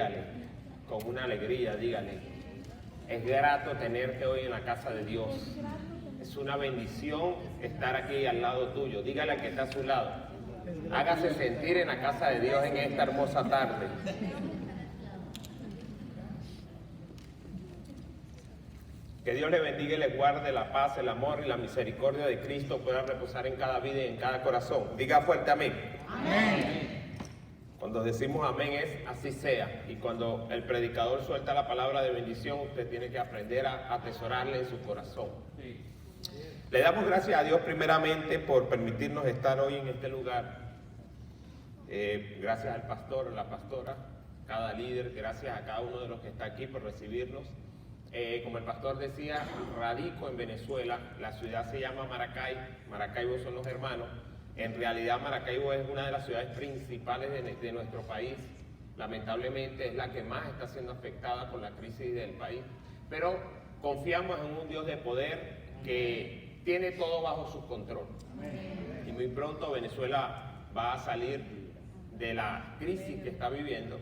dígale, con una alegría, dígale: es grato tenerte hoy en la casa de Dios. Es una bendición estar aquí al lado tuyo. Dígale al que está a su lado: hágase sentir en la casa de Dios en esta hermosa tarde. Que Dios le bendiga y le guarde. La paz, el amor y la misericordia de Cristo pueda reposar en cada vida y en cada corazón. Diga fuerte amén. Amén. Cuando decimos amén es así sea. Y cuando el predicador suelta la palabra de bendición, usted tiene que aprender a atesorarla en su corazón. Le damos gracias a Dios primeramente por permitirnos estar hoy en este lugar. Gracias al pastor, a la pastora, cada líder, gracias a cada uno de los que está aquí por recibirnos. Como el pastor decía, radico en Venezuela. La ciudad se llama Maracay. Maracaibo son los hermanos. En realidad Maracaibo es una de las ciudades principales de nuestro país. Lamentablemente es la que más está siendo afectada por la crisis del país. Pero confiamos en un Dios de poder que tiene todo bajo su control. Y muy pronto Venezuela va a salir de la crisis que está viviendo,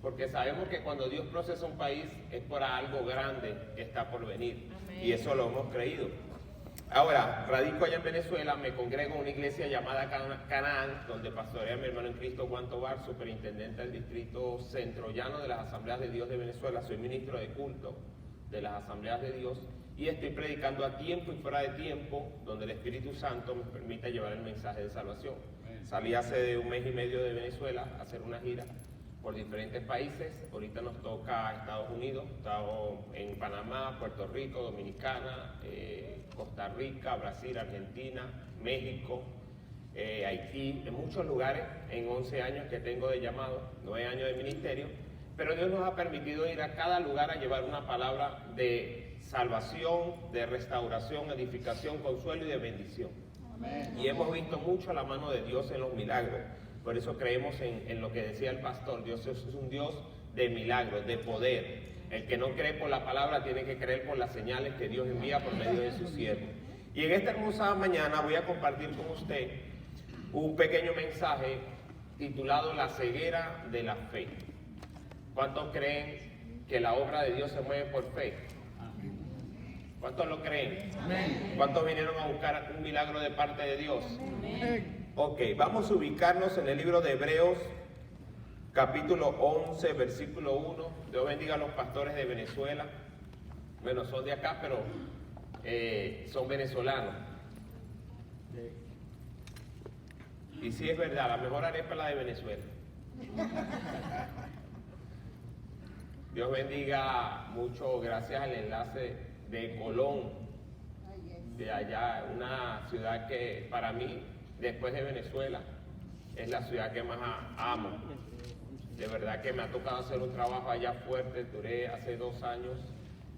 porque sabemos que cuando Dios procesa un país es por algo grande que está por venir. Amén. Y eso lo hemos creído. Ahora, radico allá en Venezuela, me congrego en una iglesia llamada Canaán, donde pastorea mi hermano en Cristo, Juan Tobar, superintendente del distrito centrollano de las Asambleas de Dios de Venezuela. Soy ministro de culto de las Asambleas de Dios y estoy predicando a tiempo y fuera de tiempo, donde el Espíritu Santo me permite llevar el mensaje de salvación. Amén. Salí hace 1 mes y medio de Venezuela a hacer una gira por diferentes países. Ahorita nos toca Estados Unidos, estamos en Panamá, Puerto Rico, Dominicana, Costa Rica, Brasil, Argentina, México, Haití, en muchos lugares, en 11 años que tengo de llamado, 9 años de ministerio, pero Dios nos ha permitido ir a cada lugar a llevar una palabra de salvación, de restauración, edificación, consuelo y de bendición. Amén. Y hemos visto mucho la mano de Dios en los milagros. Por eso creemos en lo que decía el pastor. Dios es un Dios de milagros, de poder. El que no cree por la palabra tiene que creer por las señales que Dios envía por medio de sus siervos. Y en esta hermosa mañana voy a compartir con usted un pequeño mensaje titulado La ceguera de la fe. ¿Cuántos creen que la obra de Dios se mueve por fe? ¿Cuántos lo creen? ¿Cuántos vinieron a buscar un milagro de parte de Dios? Ok, vamos a ubicarnos en el libro de Hebreos, capítulo 11, versículo 1. Dios bendiga a los pastores de Venezuela. Bueno, son de acá, pero son venezolanos. Y sí es verdad, la mejor arepa es la de Venezuela. Dios bendiga mucho, gracias al enlace de Colón, de allá, una ciudad que para mí, después de Venezuela, es la ciudad que más amo. De verdad que me ha tocado hacer un trabajo allá fuerte. Duré hace 2 años,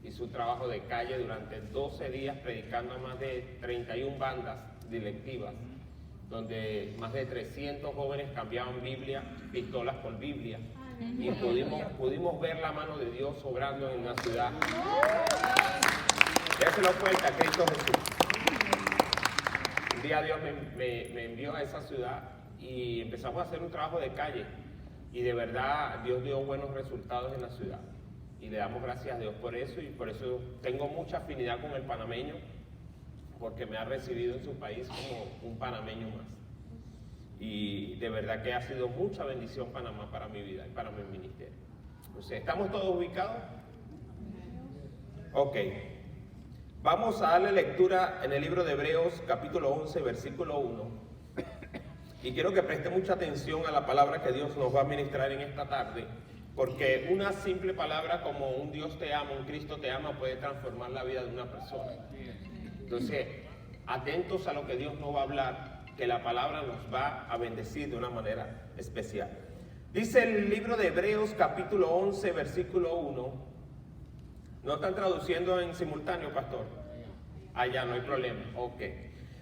hice un trabajo de calle durante 12 días predicando a más de 31 bandas directivas, donde más de 300 jóvenes cambiaban Biblia, pistolas por Biblia, y pudimos ver la mano de Dios obrando en la ciudad. Déselo cuenta, Cristo Jesús. Un día Dios me envió a esa ciudad y empezamos a hacer un trabajo de calle, y de verdad Dios dio buenos resultados en la ciudad, y le damos gracias a Dios por eso. Y por eso tengo mucha afinidad con el panameño, porque me ha recibido en su país como un panameño más, y de verdad que ha sido mucha bendición Panamá para mi vida y para mi ministerio. Entonces, ¿estamos todos ubicados? Ok. Vamos a darle lectura en el libro de Hebreos, capítulo 11, versículo 1. Y quiero que preste mucha atención a la palabra que Dios nos va a ministrar en esta tarde, porque una simple palabra como un Dios te ama, un Cristo te ama, puede transformar la vida de una persona. Entonces, atentos a lo que Dios nos va a hablar, que la palabra nos va a bendecir de una manera especial. Dice el libro de Hebreos, capítulo 11, versículo 1. ¿No están traduciendo en simultáneo, pastor? Allá no hay problema. Ok.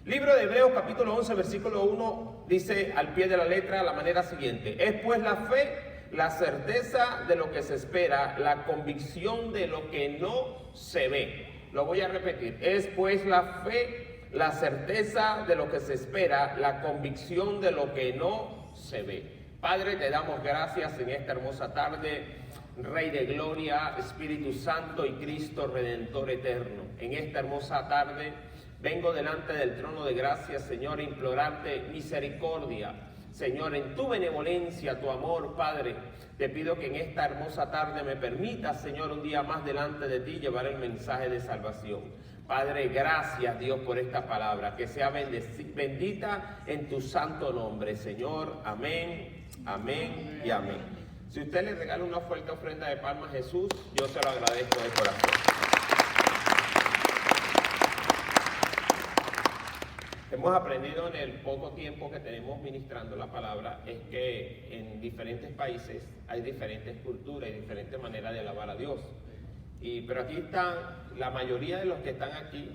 Libro de Hebreos, capítulo 11, versículo 1, dice al pie de la letra la manera siguiente: es pues la fe, la certeza de lo que se espera, la convicción de lo que no se ve. Lo voy a repetir: es pues la fe, la certeza de lo que se espera, la convicción de lo que no se ve. Padre, te damos gracias en esta hermosa tarde, Rey de Gloria, Espíritu Santo y Cristo Redentor eterno. En esta hermosa tarde vengo delante del trono de gracia, Señor, a implorarte misericordia. Señor, en tu benevolencia, tu amor, Padre, te pido que en esta hermosa tarde me permitas, Señor, un día más delante de ti llevar el mensaje de salvación. Padre, gracias, Dios, por esta palabra, que sea bendita en tu santo nombre, Señor. Amén, amén y amén. Si usted le regala una fuerte ofrenda de palmas a Jesús, yo se lo agradezco de corazón. Hemos aprendido en el poco tiempo que tenemos ministrando la palabra, es que en diferentes países hay diferentes culturas y diferentes maneras de alabar a Dios. Pero aquí están, la mayoría de los que están aquí,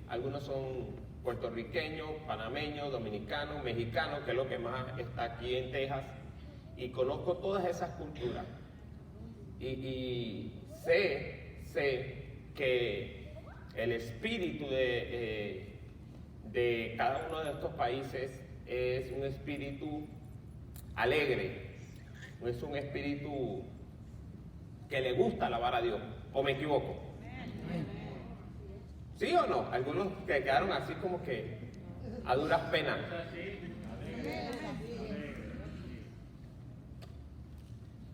algunos son puertorriqueños, panameños, dominicanos, mexicanos, que es lo que más está aquí en Texas, y conozco todas esas culturas. Y sé que el espíritu de cada uno de estos países es un espíritu alegre, es un espíritu que le gusta alabar a Dios, ¿o me equivoco? ¿Sí o no? Algunos que quedaron así como que a duras penas.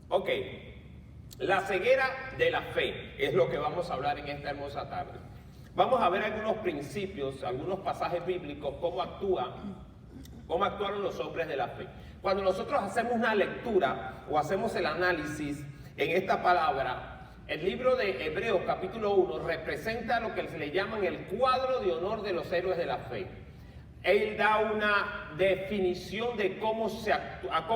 Ok, la ceguera de la fe es lo que vamos a hablar en esta hermosa tarde. Vamos a ver algunos principios, algunos pasajes bíblicos, cómo actuaron los hombres de la fe. Cuando nosotros hacemos una lectura o hacemos el análisis en esta palabra, el libro de Hebreos capítulo 1 representa lo que se le llaman el cuadro de honor de los héroes de la fe. Él da una definición de cómo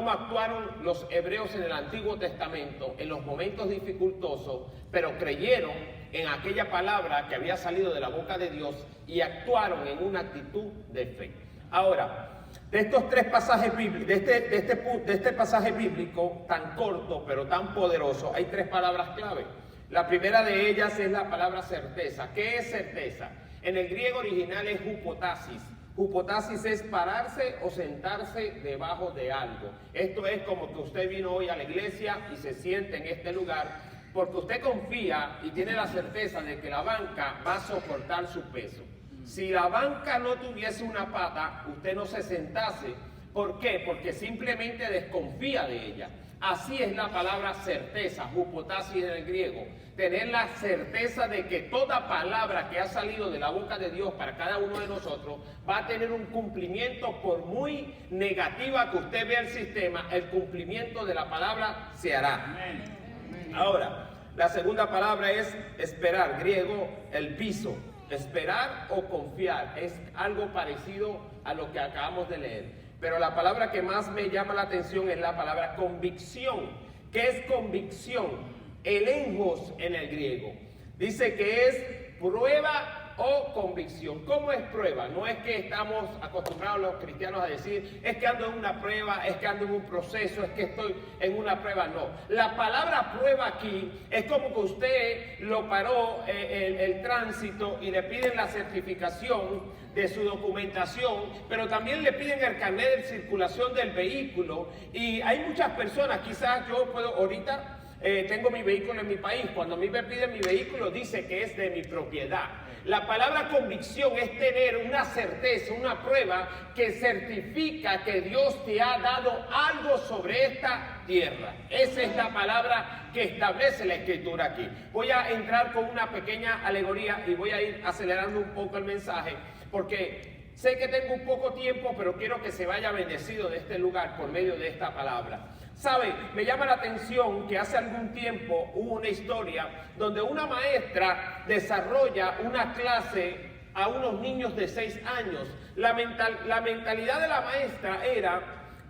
actuaron los hebreos en el Antiguo Testamento en los momentos dificultosos, pero creyeron en aquella palabra que había salido de la boca de Dios y actuaron en una actitud de fe. Ahora, de estos tres pasajes bíblicos, de este pasaje bíblico tan corto pero tan poderoso, hay tres palabras clave. La primera de ellas es la palabra certeza. ¿Qué es certeza? En el griego original es hupotasis. Hupotasis es pararse o sentarse debajo de algo. Esto es como que usted vino hoy a la iglesia y se siente en este lugar porque usted confía y tiene la certeza de que la banca va a soportar su peso. Si la banca no tuviese una pata, usted no se sentase. ¿Por qué? Porque simplemente desconfía de ella. Así es la palabra certeza, hupotasis en el griego. Tener la certeza de que toda palabra que ha salido de la boca de Dios para cada uno de nosotros va a tener un cumplimiento. Por muy negativa que usted vea el sistema, el cumplimiento de la palabra se hará. Amén. Ahora, la segunda palabra es esperar, griego, el piso. Esperar o confiar es algo parecido a lo que acabamos de leer. Pero la palabra que más me llama la atención es la palabra convicción. ¿Qué es convicción? Elenjos en el griego. Dice que es prueba o convicción. ¿Cómo es prueba? No es que estamos acostumbrados los cristianos a decir, es que ando en una prueba, es que ando en un proceso, es que estoy en una prueba. No. La palabra prueba aquí es como que usted lo paró el tránsito y le piden la certificación de su documentación, pero también le piden el carnet de circulación del vehículo. Y hay muchas personas, quizás yo puedo ahorita, tengo mi vehículo en mi país, cuando a mí me piden mi vehículo dice que es de mi propiedad. La palabra convicción es tener una certeza, una prueba que certifica que Dios te ha dado algo sobre esta tierra. Esa es la palabra que establece la Escritura aquí. Voy a entrar con una pequeña alegoría y voy a ir acelerando un poco el mensaje, porque sé que tengo un poco tiempo, pero quiero que se vaya bendecido de este lugar por medio de esta palabra. ¿Sabe? Me llama la atención que hace algún tiempo hubo una historia donde una maestra desarrolla una clase a unos niños de 6 años. La mentalidad de la maestra era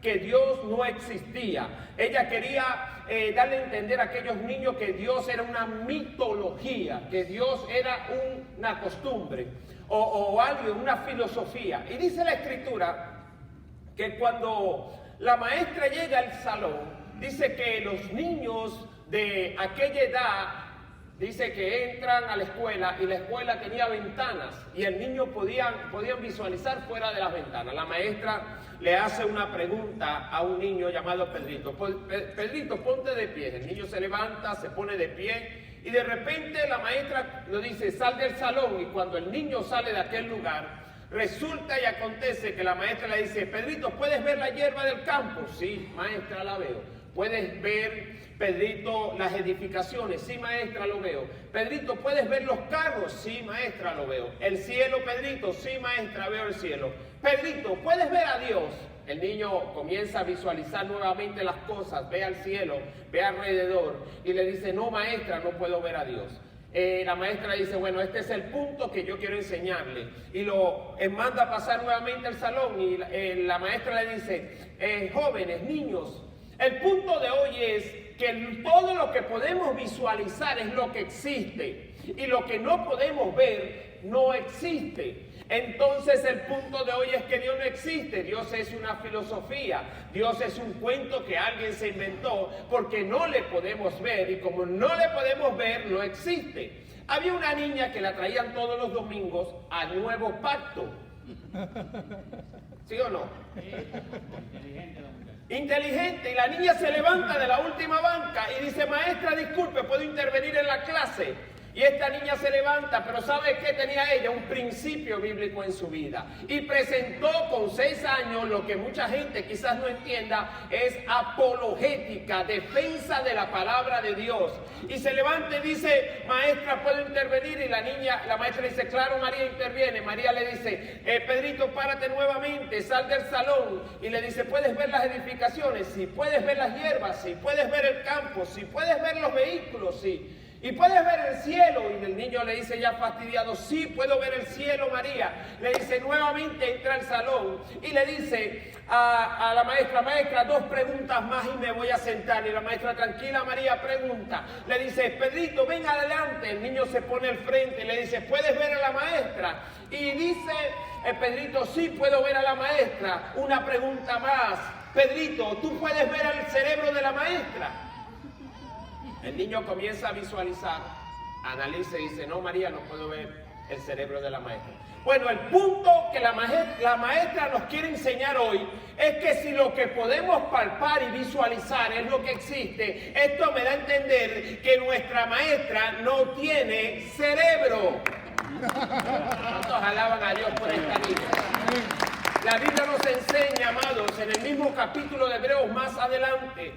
que Dios no existía. Ella quería darle a entender a aquellos niños que Dios era una mitología, que Dios era una costumbre o algo, una filosofía. Y dice la Escritura que cuando la maestra llega al salón, dice que los niños de aquella edad dice que entran a la escuela y la escuela tenía ventanas y el niño podían visualizar fuera de las ventanas. La maestra le hace una pregunta a un niño llamado Pedrito. Pedrito, ponte de pie. El niño se levanta, se pone de pie y de repente la maestra le dice, sal del salón. Y cuando el niño sale de aquel lugar, resulta y acontece que la maestra le dice, Pedrito, ¿puedes ver la hierba del campo? Sí, maestra, la veo. ¿Puedes ver, Pedrito, las edificaciones? Sí, maestra, lo veo. Pedrito, ¿puedes ver los carros? Sí, maestra, lo veo. ¿El cielo, Pedrito? Sí, maestra, veo el cielo. Pedrito, ¿puedes ver a Dios? El niño comienza a visualizar nuevamente las cosas, ve al cielo, ve alrededor y le dice, no, maestra, no puedo ver a Dios. La maestra dice, bueno, este es el punto que yo quiero enseñarle. Y lo manda a pasar nuevamente al salón y la maestra le dice, jóvenes, niños, el punto de hoy es que todo lo que podemos visualizar es lo que existe y lo que no podemos ver no existe. Entonces el punto de hoy es que Dios no existe, Dios es una filosofía, Dios es un cuento que alguien se inventó porque no le podemos ver y como no le podemos ver no existe. Había una niña que la traían todos los domingos al Nuevo Pacto. ¿Sí o no? Inteligente, y la niña se levanta de la última banca y dice, maestra, disculpe, ¿puedo intervenir en la clase? Y esta niña se levanta, pero ¿sabe qué tenía ella? Un principio bíblico en su vida. Y presentó con 6 años lo que mucha gente quizás no entienda, es apologética, defensa de la palabra de Dios. Y se levanta y dice, maestra, ¿puedo intervenir? Y la maestra dice, claro, María, interviene. María le dice, Pedrito, párate nuevamente, sal del salón. Y le dice, ¿puedes ver las edificaciones? Sí. ¿Puedes ver las hierbas? Sí. ¿Puedes ver el campo? Sí. ¿Puedes ver los vehículos? Sí. ¿Y puedes ver el cielo? Y el niño le dice ya fastidiado, sí, puedo ver el cielo, María. Le dice, nuevamente entra al salón y le dice a la maestra, 2 preguntas más y me voy a sentar. Y la maestra, tranquila, María, pregunta. Le dice, Pedrito, ven adelante. El niño se pone al frente y le dice, ¿puedes ver a la maestra? Y dice Pedrito, sí, puedo ver a la maestra. Una pregunta más. Pedrito, ¿tú puedes ver el cerebro de la maestra? El niño comienza a visualizar, analiza y dice, no, María, no puedo ver el cerebro de la maestra. Bueno, el punto que la maestra nos quiere enseñar hoy es que si lo que podemos palpar y visualizar es lo que existe, esto me da a entender que nuestra maestra no tiene cerebro. ¿Cuántos alaban a Dios por esta niña? La Biblia nos enseña, amados, en el mismo capítulo de Hebreos más adelante,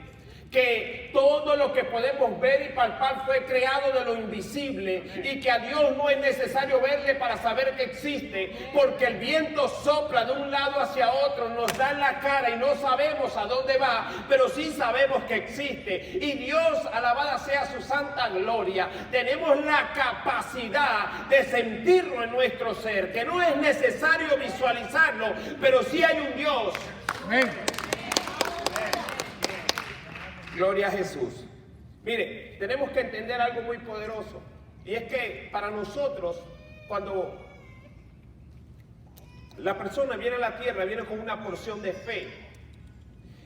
que todo lo que podemos ver y palpar fue creado de lo invisible y que a Dios no es necesario verle para saber que existe, porque el viento sopla de un lado hacia otro, nos da en la cara y no sabemos a dónde va, pero sí sabemos que existe. Y Dios, alabada sea su santa gloria, tenemos la capacidad de sentirlo en nuestro ser, que no es necesario visualizarlo, pero sí hay un Dios. Amén. Gloria a Jesús. Mire, tenemos que entender algo muy poderoso. Y es que para nosotros, cuando la persona viene a la tierra, viene con una porción de fe.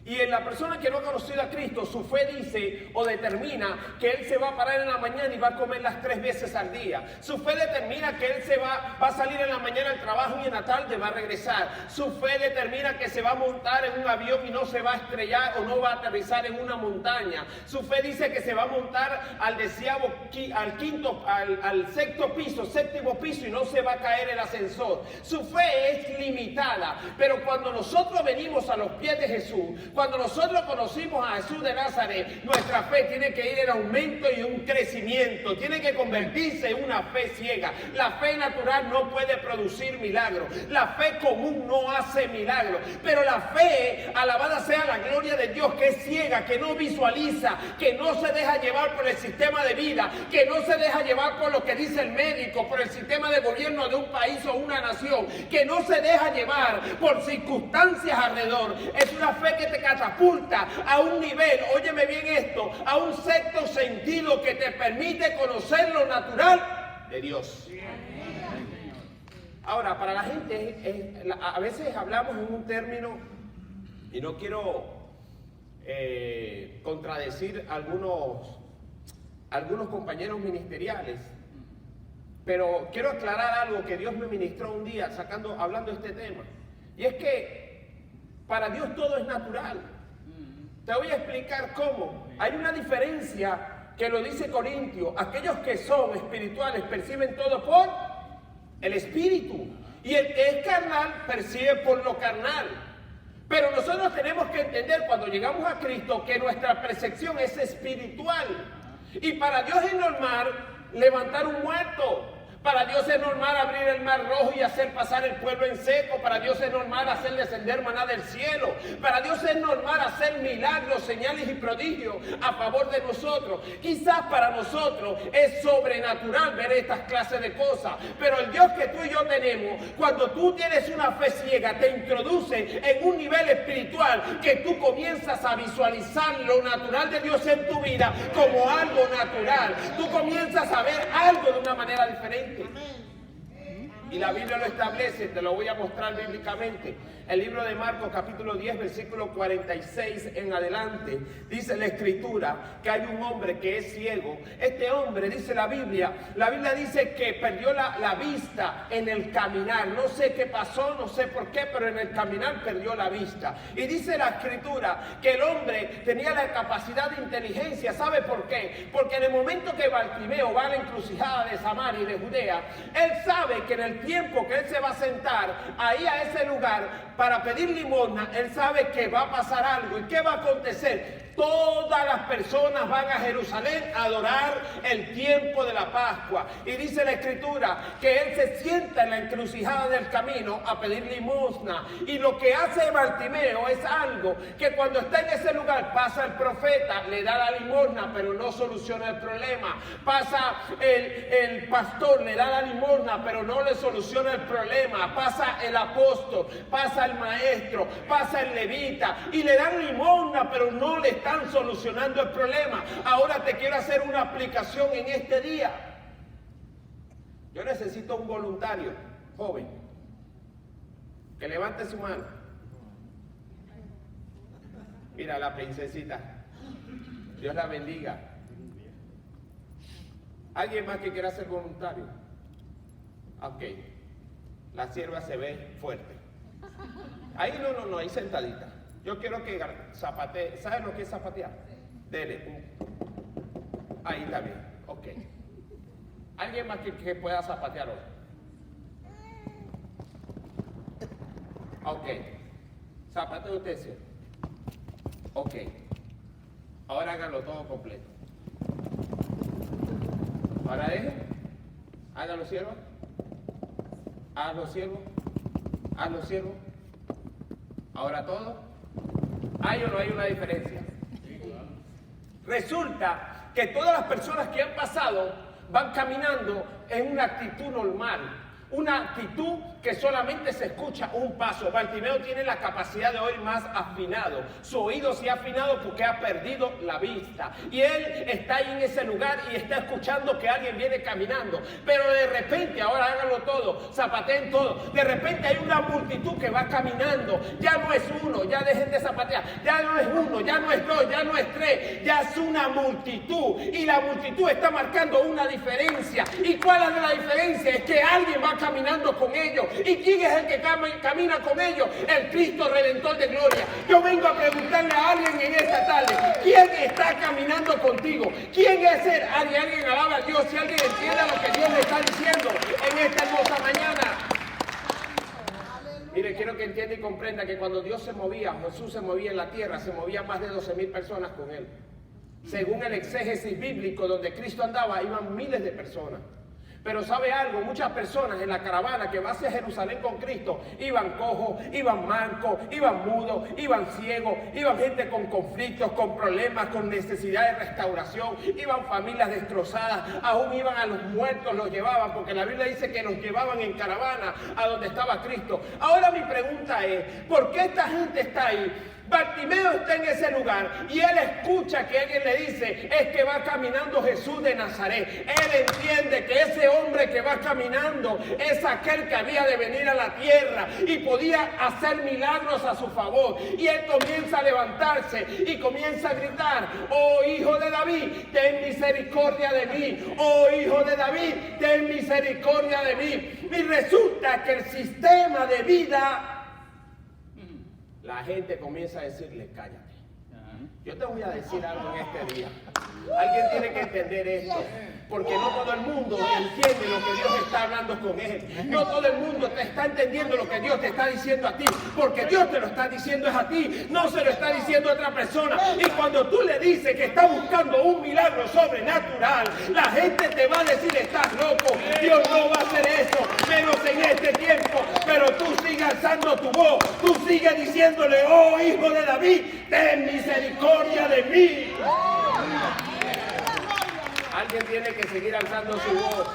Y en la persona que no ha conocido a Cristo, su fe dice o determina que él se va a parar en la mañana y va a comer las 3 veces al día. Su fe determina que él va a salir en la mañana al trabajo y en la tarde va a regresar. Su fe determina que se va a montar en un avión y no se va a estrellar o no va a aterrizar en una montaña. Su fe dice que se va a montar al 7º piso y no se va a caer el ascensor. Su fe es limitada, pero cuando nosotros venimos a los pies de Jesús, cuando nosotros conocimos a Jesús de Nazaret, nuestra fe tiene que ir en aumento y un crecimiento, tiene que convertirse en una fe ciega. La fe natural no puede producir milagros, la fe común no hace milagros, pero la fe, alabada sea la gloria de Dios, que es ciega, que no visualiza, que no se deja llevar por el sistema de vida, que no se deja llevar por lo que dice el médico, por el sistema de gobierno de un país o una nación, que no se deja llevar por circunstancias alrededor. Es una fe que te catapulta a un nivel, óyeme bien esto, a un sexto sentido que te permite conocer lo natural de Dios. Ahora, para la gente, a veces hablamos en un término, y no quiero contradecir algunos algunos compañeros ministeriales. Pero quiero aclarar algo que Dios me ministró un día hablando de este tema. Y es que para Dios todo es natural. Te voy a explicar cómo. Hay una diferencia que lo dice Corintio. Aquellos que son espirituales perciben todo por el espíritu. Y el que es carnal percibe por lo carnal. Pero nosotros tenemos que entender cuando llegamos a Cristo que nuestra percepción es espiritual. Y para Dios es normal levantar un muerto. Para Dios es normal abrir el mar rojo y hacer pasar el pueblo en seco. Para Dios es normal hacer descender maná del cielo. Para Dios es normal hacer milagros, señales y prodigios a favor de nosotros. Quizás para nosotros es sobrenatural ver estas clases de cosas. Pero el Dios que tú y yo tenemos, cuando tú tienes una fe ciega, te introduce en un nivel espiritual que tú comienzas a visualizar lo natural de Dios en tu vida como algo natural. Tú comienzas a ver algo de una manera diferente. Y la Biblia lo establece, te lo voy a mostrar bíblicamente. El libro de Marcos capítulo 10 versículo 46 en adelante, dice la escritura que hay un hombre que es ciego. Este hombre, dice la Biblia dice que perdió la vista en el caminar. No sé qué pasó, no sé por qué, pero en el caminar perdió la vista. Y dice la escritura que el hombre tenía la capacidad de inteligencia. ¿Sabe por qué? Porque en el momento que Bartimeo va a la encrucijada de Samaria y de Judea, él sabe que en el tiempo que él se va a sentar ahí a ese lugar para pedir limosna, él sabe que va a pasar algo. ¿Y qué va a acontecer? Todas las personas van a Jerusalén a adorar el tiempo de la Pascua. Y dice la escritura que él se sienta en la encrucijada del camino a pedir limosna. Y lo que hace Bartimeo es algo que cuando está en ese lugar pasa el profeta, le da la limosna, pero no soluciona el problema. Pasa el pastor, le da la limosna, pero no le soluciona el problema. Pasa el apóstol, pasa el maestro, pasa el levita y le dan limosna, pero no le están solucionando el problema. Ahora te quiero hacer una aplicación en este día. Yo necesito un voluntario joven que levante su mano. Mira la princesita, Dios la bendiga. ¿Alguien más que quiera ser voluntario? Ok, la sierva se ve fuerte. Ahí no, ahí sentadita. Yo quiero que zapatee. ¿Saben lo que es zapatear? Dele. Ahí está bien. Ok. ¿Alguien más que pueda zapatear hoy? Ok. Zapatee usted, sí. Ok. Ahora háganlo todo completo. Ahora deje. Hágalo, siervo. Hazlo, siervo. Hazlo, siervo. Ahora todo. ¿Hay o no hay una diferencia? Resulta que todas las personas que han pasado van caminando en una actitud normal. Una actitud que solamente se escucha un paso. Bartimeo tiene la capacidad de oír más afinado. Su oído se ha afinado porque ha perdido la vista. Y él está ahí en ese lugar y está escuchando que alguien viene caminando. Pero de repente, ahora háganlo todo, zapateen todo. De repente hay una multitud que va caminando. Ya no es uno, ya dejen de zapatear. Ya no es uno, ya no es dos, ya no es tres. Ya es una multitud. Y la multitud está marcando una diferencia. ¿Y cuál es la diferencia? Es que alguien va caminando con ellos. ¿Y quién es el que camina con ellos? El Cristo Redentor de gloria. Yo vengo a preguntarle a alguien en esta tarde, ¿quién está caminando contigo? ¿Quién es él? Alguien alaba a Dios. Si alguien entiende lo que Dios le está diciendo en esta hermosa mañana. Mire, quiero que entienda y comprenda que cuando Dios se movía, Jesús se movía en la tierra, se movían más de 12,000 personas con él. Según el exégesis bíblico, donde Cristo andaba, iban miles de personas. Pero ¿sabe algo? Muchas personas en la caravana que va hacia Jerusalén con Cristo iban cojos, iban mancos, iban mudos, iban ciegos, iban gente con conflictos, con problemas, con necesidad de restauración, iban familias destrozadas, aún iban a los muertos, los llevaban, porque la Biblia dice que los llevaban en caravana a donde estaba Cristo. Ahora mi pregunta es, ¿por qué esta gente está ahí? Bartimeo está en ese lugar y él escucha que alguien le dice, es que va caminando Jesús de Nazaret. Él entiende que ese hombre que va caminando es aquel que había de venir a la tierra y podía hacer milagros a su favor. Y él comienza a levantarse y comienza a gritar, oh hijo de David, ten misericordia de mí. Oh hijo de David, ten misericordia de mí. Y resulta que el sistema de vida, la gente comienza a decirle, cállate. Yo te voy a decir algo en este día. Alguien tiene que entender esto, porque no todo el mundo entiende lo que Dios está hablando con él. No todo el mundo te está entendiendo lo que Dios te está diciendo a ti, porque Dios te lo está diciendo es a ti, no se lo está diciendo a otra persona. Y cuando tú le dices que está buscando un milagro sobrenatural, la gente te va a decir, estás loco, Dios no va a hacer eso, menos en este tiempo. Pero tú sigue alzando tu voz, tú sigue diciéndole, oh hijo de David, ten misericordia de mí. Alguien tiene que seguir alzando su voz.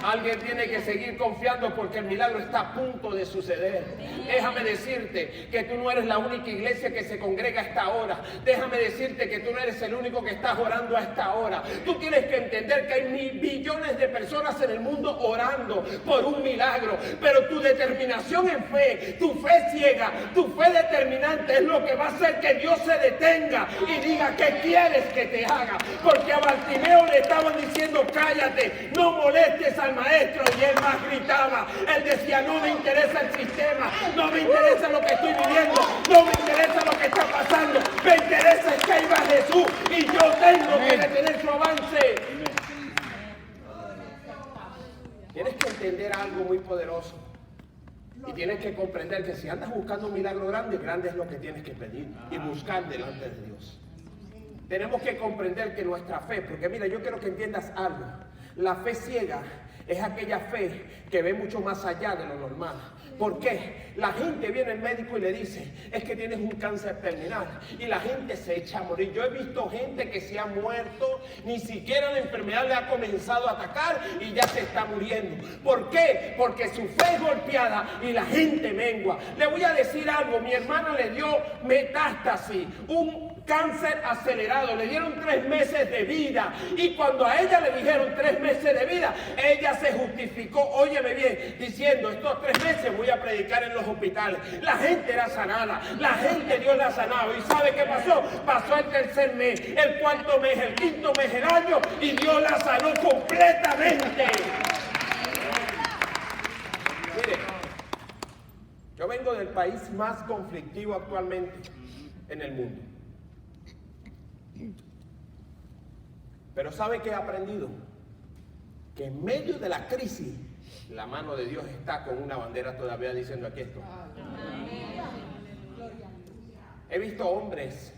Alguien tiene que seguir confiando porque el milagro está a punto de suceder. Déjame decirte que tú no eres la única iglesia que se congrega a esta hora. Déjame decirte que tú no eres el único que estás orando a esta hora. Tú tienes que entender que hay billones de personas en el mundo orando por un milagro. Pero tu determinación en fe, tu fe ciega, tu fe determinante es lo que va a hacer que Dios se detenga y diga qué quieres que te haga. Porque a Bartimeo le estaban diciendo, cállate, no molestes al maestro, y él más gritaba. Él decía, no me interesa el sistema, no me interesa lo que estoy viviendo, no me interesa lo que está pasando, me interesa es que ahí va Jesús y yo tengo que detener su avance. Tienes que entender algo muy poderoso y tienes que comprender que si andas buscando un milagro grande, grande es lo que tienes que pedir y buscar delante de Dios. Tenemos que comprender que nuestra fe, porque mira, yo quiero que entiendas algo. La fe ciega es aquella fe que ve mucho más allá de lo normal. ¿Por qué? La gente viene al médico y le dice, es que tienes un cáncer terminal, y la gente se echa a morir. Yo he visto gente que se ha muerto, ni siquiera la enfermedad le ha comenzado a atacar y ya se está muriendo. ¿Por qué? Porque su fe es golpeada y la gente mengua. Le voy a decir algo, mi hermana le dio metástasis, un cáncer acelerado, le dieron 3 meses de vida, y cuando a ella le dijeron 3 meses de vida, ella se justificó, óyeme bien, diciendo, estos 3 meses voy a predicar en los hospitales. La gente era sanada, la gente Dios la ha sanado, y ¿sabe qué pasó? Pasó el 3er mes, el 4º mes, el 5º mes, el año, y Dios la sanó completamente. Mire, yo vengo del país más conflictivo actualmente en el mundo. Pero ¿sabe qué he aprendido? Que en medio de la crisis, la mano de Dios está con una bandera todavía diciendo, aquí estoy. He visto hombres,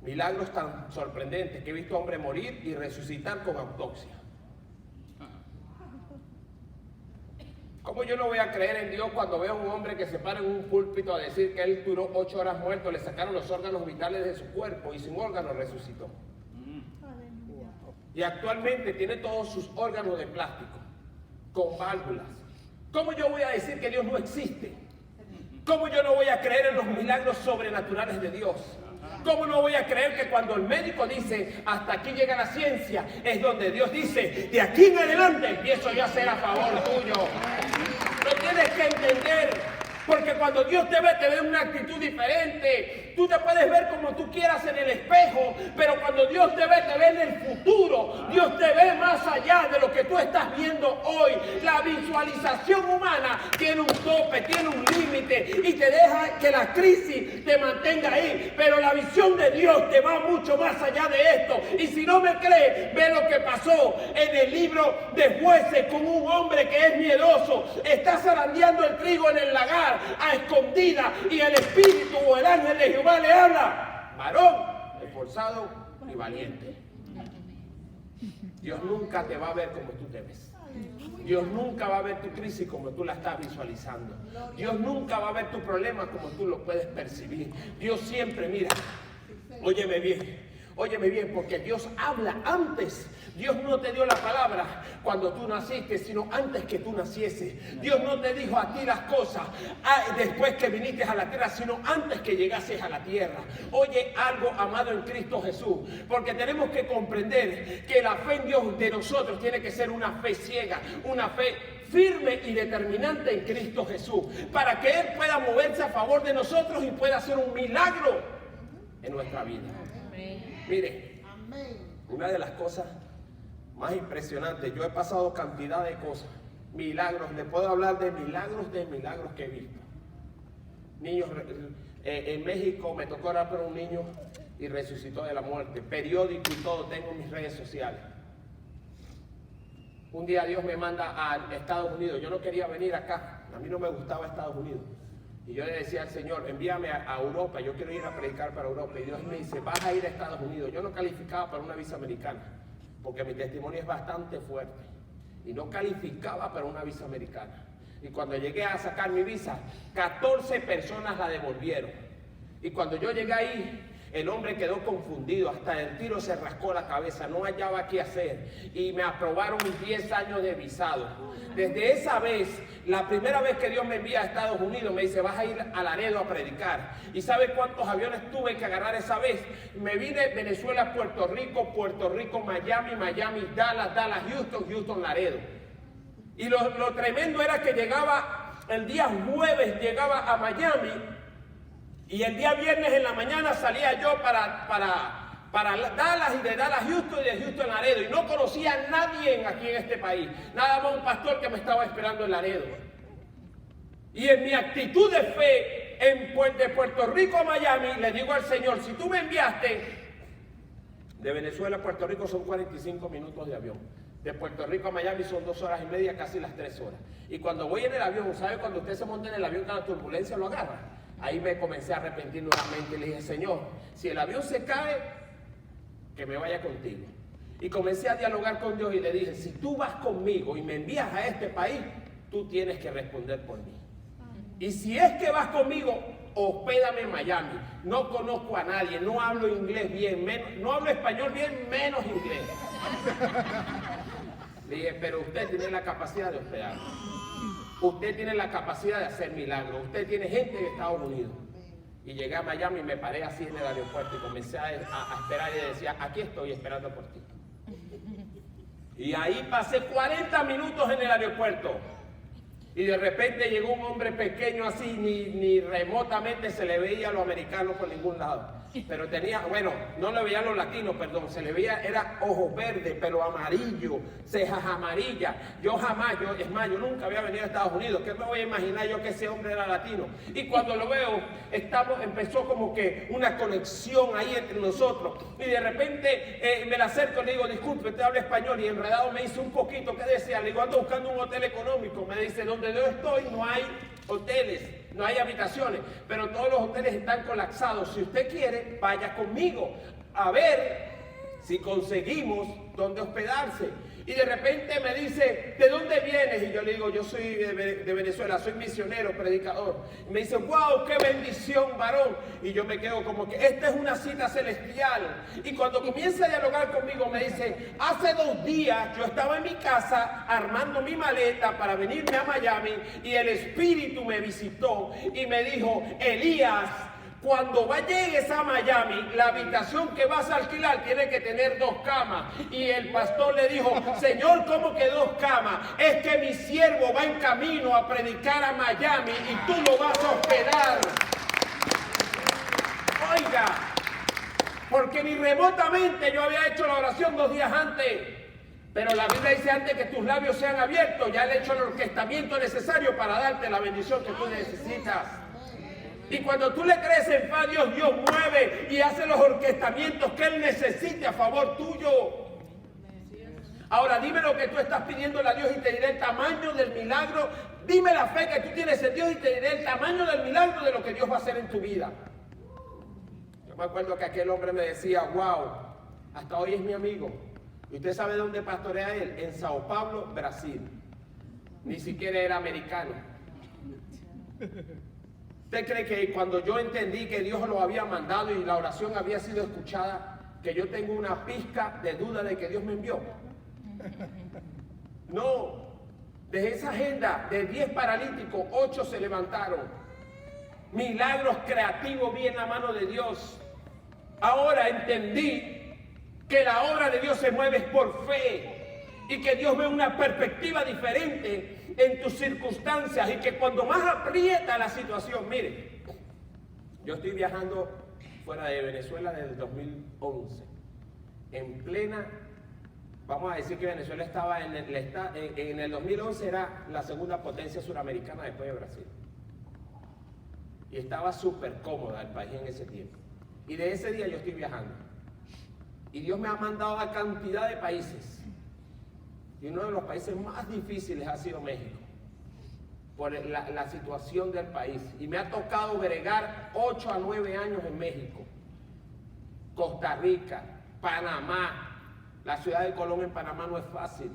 milagros tan sorprendentes, que he visto hombres morir y resucitar con autopsia. ¿Cómo yo no voy a creer en Dios cuando veo a un hombre que se para en un púlpito a decir que él duró 8 horas muerto, le sacaron los órganos vitales de su cuerpo y sin órganos resucitó? Y actualmente tiene todos sus órganos de plástico, con válvulas. ¿Cómo yo voy a decir que Dios no existe? ¿Cómo yo no voy a creer en los milagros sobrenaturales de Dios? ¿Cómo no voy a creer que cuando el médico dice, hasta aquí llega la ciencia, es donde Dios dice, de aquí en adelante empiezo yo a ser a favor tuyo? Lo tienes que entender. Porque cuando Dios te ve una actitud diferente. Tú te puedes ver como tú quieras en el espejo, pero cuando Dios te ve en el futuro. Dios te ve más allá de lo que tú estás viendo hoy. La visualización humana tiene un tope, tiene un límite y te deja que la crisis te mantenga ahí. Pero la visión de Dios te va mucho más allá de esto. Y si no me crees, ve lo que pasó en el libro de Jueces con un hombre que es miedoso. Está zarandeando el trigo en el lagar a escondida y el espíritu o el ángel de Jehová le habla: varón esforzado y valiente. Dios nunca te va a ver como tú te ves. Dios nunca va a ver tu crisis como tú la estás visualizando. Dios nunca va a ver tu problema como tú lo puedes percibir. Dios siempre, mira, óyeme bien, Óyeme bien, porque Dios habla antes. Dios no te dio la palabra cuando tú naciste, sino antes que tú nacieses. Dios no te dijo a ti las cosas después que viniste a la tierra, sino antes que llegases a la tierra. Oye algo, amado en Cristo Jesús, porque tenemos que comprender que la fe en Dios de nosotros tiene que ser una fe ciega, una fe firme y determinante en Cristo Jesús, para que Él pueda moverse a favor de nosotros y pueda hacer un milagro en nuestra vida. Mire, una de las cosas más impresionantes, yo he pasado cantidad de cosas, milagros, le puedo hablar de milagros que he visto. Niños, en México me tocó orar por un niño y resucitó de la muerte, periódico y todo, tengo en mis redes sociales. Un día Dios me manda a Estados Unidos, yo no quería venir acá, a mí no me gustaba Estados Unidos. Y yo le decía al Señor, envíame a Europa, yo quiero ir a predicar para Europa. Y Dios me dice, vas a ir a Estados Unidos. Yo no calificaba para una visa americana, porque mi testimonio es bastante fuerte. Y no calificaba para una visa americana. Y cuando llegué a sacar mi visa, 14 personas la devolvieron. Y cuando yo llegué ahí, el hombre quedó confundido, hasta el tiro se rascó la cabeza, no hallaba qué hacer. Y me aprobaron 10 años de visado. Desde esa vez, la primera vez que Dios me envía a Estados Unidos, me dice, vas a ir a Laredo a predicar. ¿Y sabe cuántos aviones tuve que agarrar esa vez? Me vine Venezuela, Puerto Rico, Miami, Dallas, Houston, Laredo. Y lo tremendo era que llegaba, el día jueves llegaba a Miami, y el día viernes en la mañana salía yo para Dallas, y de Dallas Houston, y de Houston Laredo, y no conocía a nadie aquí en este país, nada más un pastor que me estaba esperando en Laredo. Y en mi actitud de fe, de Puerto Rico a Miami, le digo al Señor, si tú me enviaste, de Venezuela a Puerto Rico son 45 minutos de avión, de Puerto Rico a Miami son 2 horas y media, casi las 3 horas. Y cuando voy en el avión, ¿sabe cuando usted se monta en el avión, cada turbulencia lo agarra? Ahí me comencé a arrepentir nuevamente y le dije, Señor, si el avión se cae, que me vaya contigo. Y comencé a dialogar con Dios y le dije, si tú vas conmigo y me envías a este país, tú tienes que responder por mí. Y si es que vas conmigo, hospédame en Miami. No conozco a nadie, no hablo inglés bien, no hablo español bien, menos inglés. Le dije, pero usted tiene la capacidad de hospedar. Usted tiene la capacidad de hacer milagros. Usted tiene gente en Estados Unidos. Y llegué a Miami y me paré así en el aeropuerto y comencé a esperar y decía, aquí estoy esperando por ti. Y ahí pasé 40 minutos en el aeropuerto. Y de repente llegó un hombre pequeño así, ni remotamente se le veía a los americanos por ningún lado. Pero tenía, bueno, no le veía a los latinos, perdón, se le veía, era ojos verdes, pelo amarillo, cejas amarillas. Es más, yo nunca había venido a Estados Unidos. ¿Qué me voy a imaginar yo que ese hombre era latino? Y cuando lo veo, empezó como que una conexión ahí entre nosotros. Y de repente me la acerco y le digo, disculpe, usted habla español. Y enredado me dice un poquito, ¿qué decía? Le digo, ando buscando un hotel económico. Me dice, donde yo estoy no hay hoteles, no hay habitaciones, pero todos los hoteles están colapsados. Si usted quiere, vaya conmigo a ver si conseguimos dónde hospedarse. Y de repente me dice, ¿de dónde vienes? Y yo le digo, yo soy de Venezuela, soy misionero, predicador. Y me dice, wow, qué bendición, varón. Y yo me quedo como que esta es una cita celestial. Y cuando comienza a dialogar conmigo, me dice, hace 2 días yo estaba en mi casa armando mi maleta para venirme a Miami y el Espíritu me visitó y me dijo, Elías, cuando llegues a Miami, la habitación que vas a alquilar tiene que tener 2 camas. Y el pastor le dijo, Señor, ¿cómo que 2 camas? Es que mi siervo va en camino a predicar a Miami y tú lo vas a hospedar. Oiga, porque ni remotamente yo había hecho la oración 2 días antes. Pero la Biblia dice, antes que tus labios sean abiertos, ya le he hecho el orquestamiento necesario para darte la bendición que tú necesitas. Y cuando tú le crees en fe a Dios, Dios mueve y hace los orquestamientos que Él necesite a favor tuyo. Ahora dime lo que tú estás pidiéndole a Dios y te diré el tamaño del milagro. Dime la fe que tú tienes en Dios y te diré el tamaño del milagro de lo que Dios va a hacer en tu vida. Yo me acuerdo que aquel hombre me decía, wow, hasta hoy es mi amigo. ¿Y usted sabe dónde pastorea él? En Sao Paulo, Brasil. Ni siquiera era americano. ¿Usted cree que cuando yo entendí que Dios lo había mandado y la oración había sido escuchada, que yo tengo una pizca de duda de que Dios me envió. No, de esa agenda de 10 paralíticos, 8 se levantaron. Milagros creativos vi en la mano de Dios. Ahora entendí que la obra de Dios se mueve por fe y que Dios ve una perspectiva diferente en tus circunstancias y que cuando más aprieta la situación, mire, yo estoy viajando fuera de Venezuela desde el 2011, en plena, vamos a decir que Venezuela estaba en el 2011 era la segunda potencia suramericana después de Brasil. Y estaba súper cómoda el país en ese tiempo. Y de ese día yo estoy viajando. Y Dios me ha mandado a cantidad de países. Y uno de los países más difíciles ha sido México. Por la situación del país. Y me ha tocado bregar 8 a 9 años en México. Costa Rica, Panamá. La ciudad de Colón en Panamá no es fácil.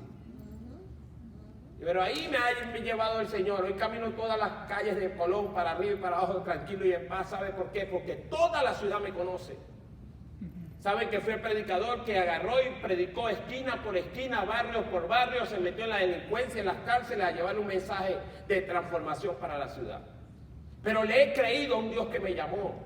Pero ahí me ha llevado el Señor. Hoy camino todas las calles de Colón para arriba y para abajo tranquilo y en paz. ¿Sabe por qué? Porque toda la ciudad me conoce. Saben que fui el predicador que agarró y predicó esquina por esquina, barrio por barrio, se metió en la delincuencia, en las cárceles a llevar un mensaje de transformación para la ciudad. Pero le he creído a un Dios que me llamó.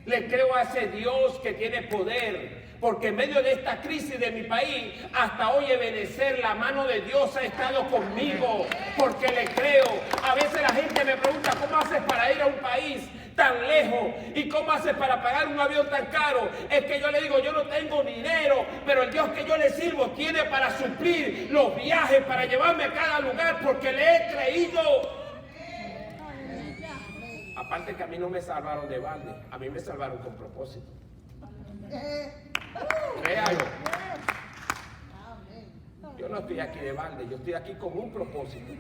Le creo a ese Dios que tiene poder. Porque en medio de esta crisis de mi país, hasta hoy Ebenezer, la mano de Dios ha estado conmigo, porque le creo. A veces la gente me pregunta, ¿cómo haces para ir a un país tan lejos? ¿Y cómo haces para pagar un avión tan caro? Es que yo le digo, yo no tengo dinero, pero el Dios que yo le sirvo tiene para suplir los viajes, para llevarme a cada lugar, porque le he creído. Aparte que a mí no me salvaron de balde, a mí me salvaron con propósito. Créalo. Yo no estoy aquí de balde, yo estoy aquí con un propósito.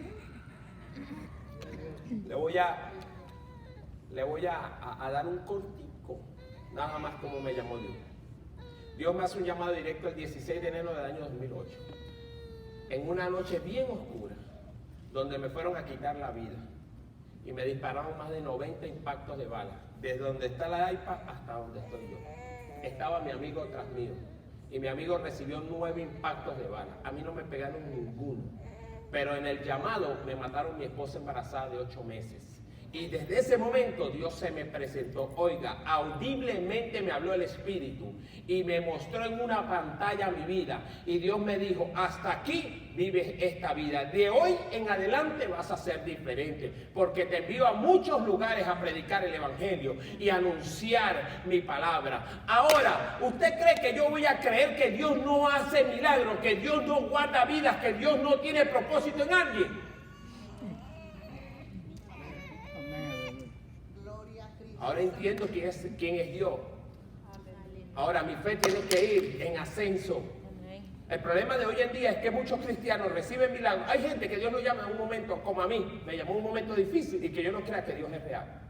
Le voy a dar un cortico, nada más como me llamó Dios. Dios me hace un llamado directo el 16 de enero del año 2008, en una noche bien oscura, donde me fueron a quitar la vida y me dispararon más de 90 impactos de bala, desde donde está la iPad hasta donde estoy yo. Estaba mi amigo tras mío y mi amigo recibió 9 impactos de bala. A mí no me pegaron ninguno, pero en el llamado me mataron mi esposa embarazada de 8 meses. Y desde ese momento Dios se me presentó, oiga, audiblemente me habló el Espíritu y me mostró en una pantalla mi vida. Y Dios me dijo, hasta aquí vives esta vida. De hoy en adelante vas a ser diferente, porque te envío a muchos lugares a predicar el Evangelio y a anunciar mi palabra. Ahora, ¿usted cree que yo voy a creer que Dios no hace milagros, que Dios no guarda vidas, que Dios no tiene propósito en alguien? Ahora entiendo quién es Dios. Ahora mi fe tiene que ir en ascenso. El problema de hoy en día es que muchos cristianos reciben milagros. Hay gente que Dios lo llama en un momento, como a mí, me llamó en un momento difícil y que yo no crea que Dios es real.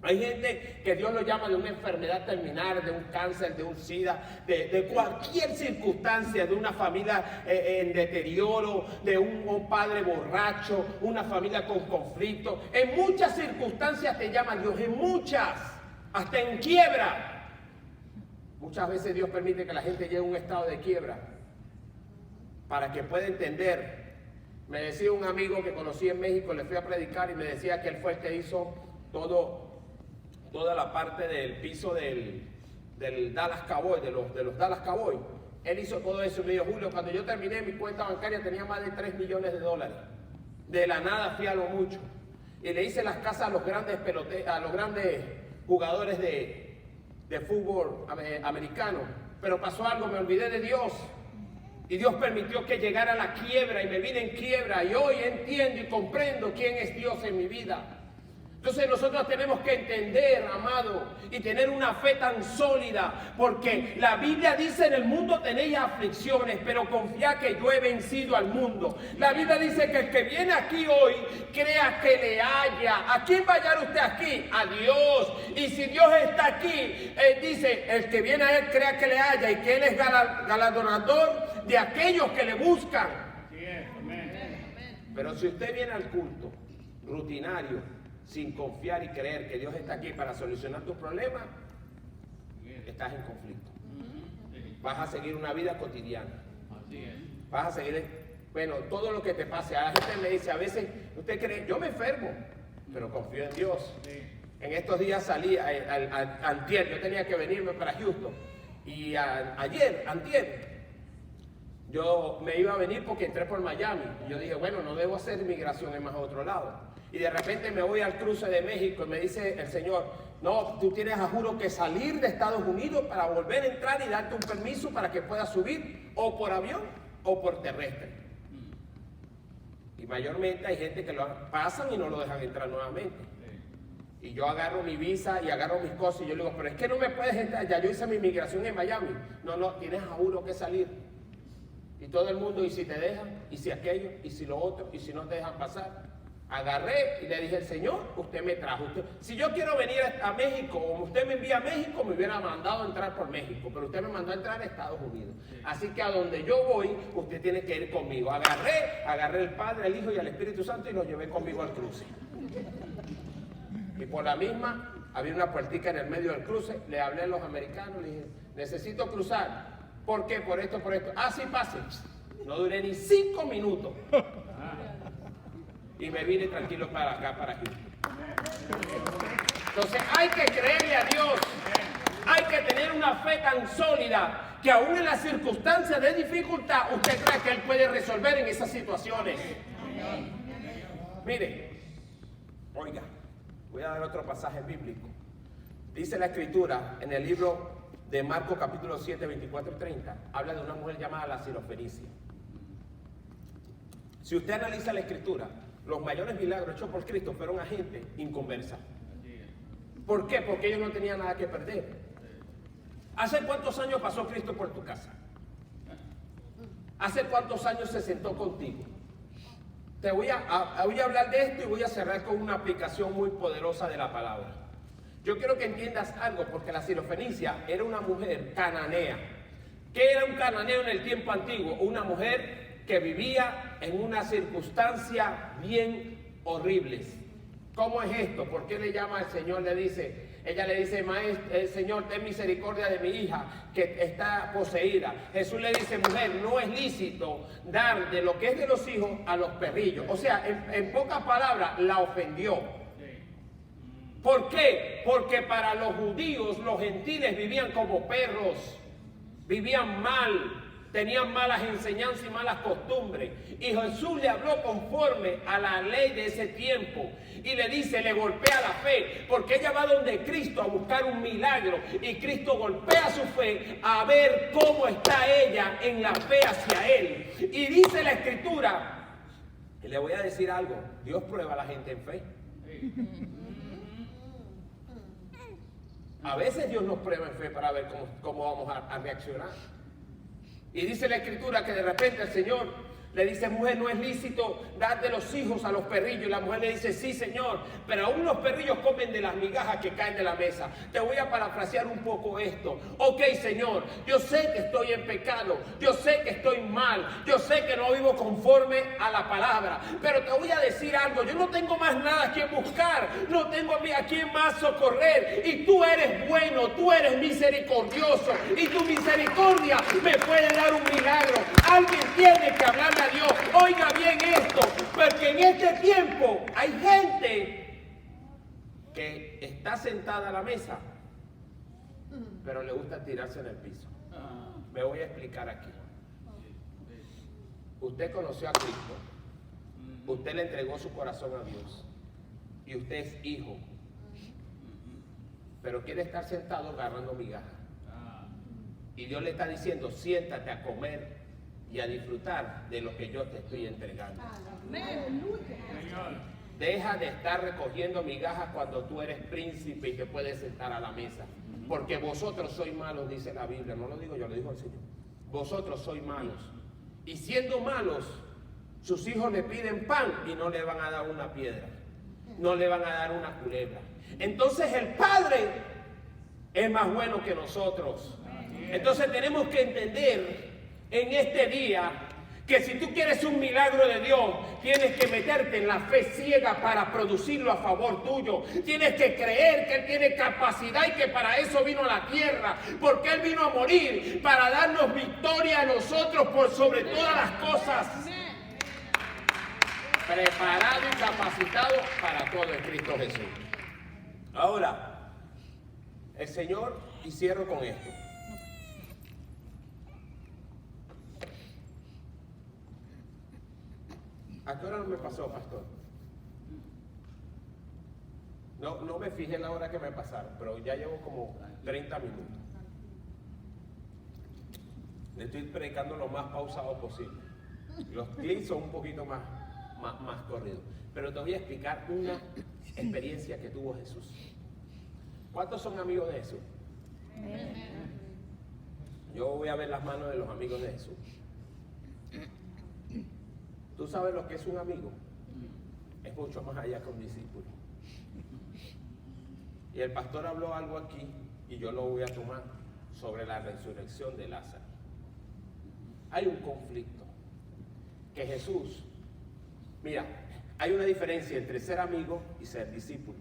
Hay gente que Dios lo llama de una enfermedad terminal, de un cáncer, de un SIDA, de cualquier circunstancia, de una familia en deterioro, de un padre borracho, una familia con conflicto. En muchas circunstancias te llama Dios, en muchas, hasta en quiebra. Muchas veces Dios permite que la gente llegue a un estado de quiebra para que pueda entender. Me decía un amigo que conocí en México, le fui a predicar y me decía que él fue el que hizo toda la parte del piso del Dallas Cowboys, de los Dallas Cowboys. Él hizo todo eso y me dijo, Julio, cuando yo terminé mi cuenta bancaria tenía más de $3 millones. De la nada fui a lo mucho. Y le hice las casas a los grandes jugadores de fútbol americano. Pero pasó algo, me olvidé de Dios. Y Dios permitió que llegara a la quiebra y me vine en quiebra. Y hoy entiendo y comprendo quién es Dios en mi vida. Entonces nosotros tenemos que entender, amado, y tener una fe tan sólida, porque la Biblia dice: en el mundo tenéis aflicciones, pero confiad que yo he vencido al mundo. La Biblia dice que el que viene aquí hoy, crea que le haya. ¿A quién va a hallar usted aquí? A Dios. Y si Dios está aquí, Él dice, el que viene a Él, crea que le haya, y que Él es galardonador de aquellos que le buscan. Pero si usted viene al culto rutinario, sin confiar y creer que Dios está aquí para solucionar tus problemas, estás en conflicto. vas a seguir una vida cotidiana. Así es. Vas a seguir, bueno, todo lo que te pase. A la gente me dice, a veces, usted cree, yo me enfermo, pero confío en Dios. Sí. En estos días salí, antier, yo tenía que venirme para Houston. Y antier, yo me iba a venir porque entré por Miami. Y yo dije, bueno, no debo hacer inmigración en más otro lado. Y de repente me voy al cruce de México y me dice el Señor, no, tú tienes a juro que salir de Estados Unidos para volver a entrar y darte un permiso para que puedas subir o por avión o por terrestre. Y mayormente hay gente que lo pasan y no lo dejan entrar nuevamente. Y yo agarro mi visa y agarro mis cosas y yo le digo, pero es que no me puedes entrar, ya yo hice mi inmigración en Miami. No, tienes a juro que salir. Y todo el mundo, y si te dejan, y si aquello, y si lo otro, y si no te dejan pasar. Agarré y le dije, el Señor, usted me trajo. Si yo quiero venir a México, o usted me envía a México, me hubiera mandado a entrar por México, pero usted me mandó a entrar a Estados Unidos. Así que a donde yo voy, usted tiene que ir conmigo. Agarré el Padre, el Hijo y el Espíritu Santo y los llevé conmigo al cruce. Y por la misma, había una puertica en el medio del cruce, le hablé a los americanos, le dije, necesito cruzar. ¿Por qué? Por esto, por esto. Ah, sí, pase. No duré ni 5 minutos. Y me vine tranquilo para acá, para aquí. Entonces hay que creerle a Dios. Hay que tener una fe tan sólida que aún en las circunstancias de dificultad, usted cree que Él puede resolver en esas situaciones. Mire, oiga, voy a dar otro pasaje bíblico. Dice la Escritura en el libro de Marcos capítulo 7, 24 y 30, habla de una mujer llamada la Sirofenicia. Si usted analiza la Escritura, los mayores milagros hechos por Cristo fueron a gente inconversa. ¿Por qué? Porque ellos no tenían nada que perder. ¿Hace cuántos años pasó Cristo por tu casa? ¿Hace cuántos años se sentó contigo? Te voy a hablar de esto y voy a cerrar con una aplicación muy poderosa de la palabra. Yo quiero que entiendas algo, porque la Sirofenicia era una mujer cananea. ¿Qué era un cananeo en el tiempo antiguo? Una mujer que vivía en una circunstancia bien horribles. ¿Cómo es esto? ¿Por qué le llama al Señor? Ella le dice, Maestro, Señor, ten misericordia de mi hija que está poseída. Jesús le dice, mujer, no es lícito dar de lo que es de los hijos a los perrillos. O sea, en pocas palabras, la ofendió. ¿Por qué? Porque para los judíos, los gentiles vivían como perros, vivían mal, tenían malas enseñanzas y malas costumbres. Y Jesús le habló conforme a la ley de ese tiempo. Y le dice, le golpea la fe, porque ella va donde Cristo a buscar un milagro. Y Cristo golpea su fe a ver cómo está ella en la fe hacia Él. Y dice la Escritura, y le voy a decir algo, Dios prueba a la gente en fe. A veces Dios nos prueba en fe para ver cómo vamos a reaccionar. Y dice la Escritura que de repente el Señor le dice, mujer, no es lícito dar de los hijos a los perrillos. Y la mujer le dice, sí, Señor, pero aún los perrillos comen de las migajas que caen de la mesa. Te voy a parafrasear un poco esto. Ok, Señor, yo sé que estoy en pecado, yo sé que estoy mal, yo sé que no vivo conforme a la palabra, pero te voy a decir algo, yo no tengo más nada a quien buscar, no tengo a quien más socorrer, y tú eres bueno, tú eres misericordioso, y tu misericordia me puede dar un milagro. Alguien tiene que hablarle a Dios. Oiga bien esto, porque en este tiempo hay gente que está sentada a la mesa, pero le gusta tirarse en el piso. Me voy a explicar aquí. Usted conoció a Cristo, usted le entregó su corazón a Dios y usted es hijo, pero quiere estar sentado agarrando migajas. Y Dios le está diciendo, siéntate a comer y a disfrutar de lo que yo te estoy entregando. Deja de estar recogiendo migajas cuando tú eres príncipe y te puedes sentar a la mesa. Porque vosotros sois malos, dice la Biblia. No lo digo yo, lo dijo el Señor. Vosotros sois malos. Y siendo malos, sus hijos le piden pan y no le van a dar una piedra. No le van a dar una culebra. Entonces el Padre es más bueno que nosotros. Entonces tenemos que entender en este día Que si tú quieres un milagro de Dios, tienes que meterte en la fe ciega para producirlo a favor tuyo. Tienes que creer que Él tiene capacidad y que para eso vino a la tierra. Porque Él vino a morir para darnos victoria a nosotros por sobre todas las cosas. Preparado y capacitado para todo en Cristo Jesús. Ahora, el Señor, y cierro con esto. ¿A qué hora no me pasó, pastor? No me fijé en la hora que me pasaron, pero ya llevo como 30 minutos. Le estoy predicando lo más pausado posible. Los clips son un poquito más corridos. Pero te voy a explicar una experiencia que tuvo Jesús. ¿Cuántos son amigos de Jesús? Yo voy a ver las manos de los amigos de Jesús. ¿Tú sabes lo que es un amigo? Es mucho más allá que un discípulo. Y el pastor habló algo aquí, y yo lo voy a tomar, sobre la resurrección de Lázaro. Hay un conflicto. Que Jesús, mira, hay una diferencia entre ser amigo y ser discípulo.